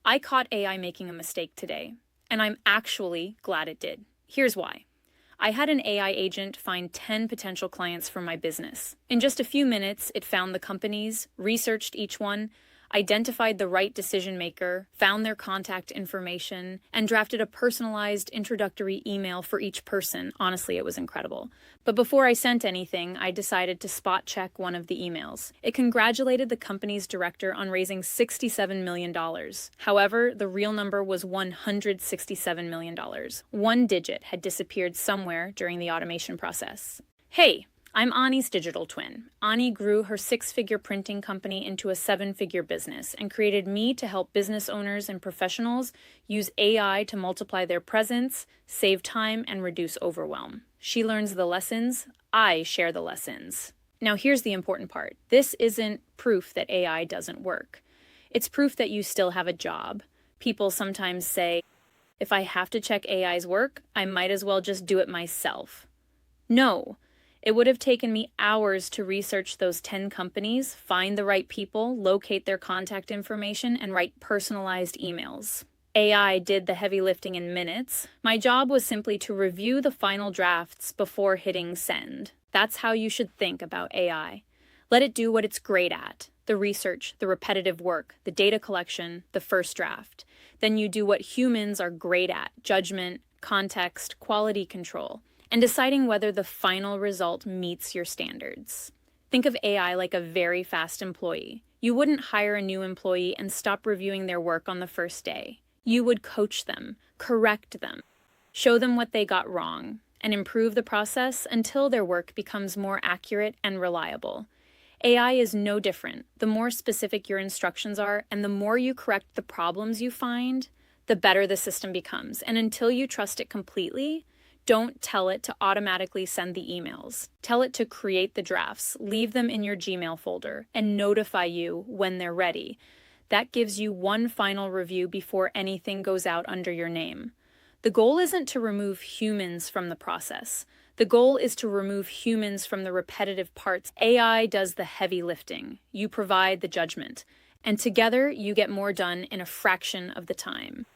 I caught AI making a mistake today, and I'm actually glad it did. Here's why. I had an AI agent find 10 potential clients for my business. In just a few minutes, it found the companies, researched each one, identified the right decision maker, found their contact information, and drafted a personalized introductory email for each person. Honestly, it was incredible. But before I sent anything, I decided to spot check one of the emails. It congratulated the company's director on raising $67 million. However, the real number was $167 million. One digit had disappeared somewhere during the automation process. Hey, I'm Ani's digital twin. Ani grew her six-figure printing company into a seven-figure business and created me to help business owners and professionals use AI to multiply their presence, save time, and reduce overwhelm. She learns the lessons, I share the lessons. Now here's the important part. This isn't proof that AI doesn't work. It's proof that you still have a job. People sometimes say, if I have to check AI's work, I might as well just do it myself. No. It would have taken me hours to research those 10 companies, find the right people, locate their contact information, and write personalized emails. AI did the heavy lifting in minutes. My job was simply to review the final drafts before hitting send. That's how you should think about AI. Let it do what it's great at: the research, the repetitive work, the data collection, the first draft. Then you do what humans are great at: judgment, context, quality control, and deciding whether the final result meets your standards. Think of AI like a very fast employee. You wouldn't hire a new employee and stop reviewing their work on the first day. You would coach them, correct them, show them what they got wrong, and improve the process until their work becomes more accurate and reliable. AI is no different. The more specific your instructions are and the more you correct the problems you find, the better the system becomes. And until you trust it completely, don't tell it to automatically send the emails. Tell it to create the drafts, leave them in your Gmail folder, and notify you when they're ready. That gives you one final review before anything goes out under your name. The goal isn't to remove humans from the process. The goal is to remove humans from the repetitive parts. AI does the heavy lifting. You provide the judgment. And together, you get more done in a fraction of the time.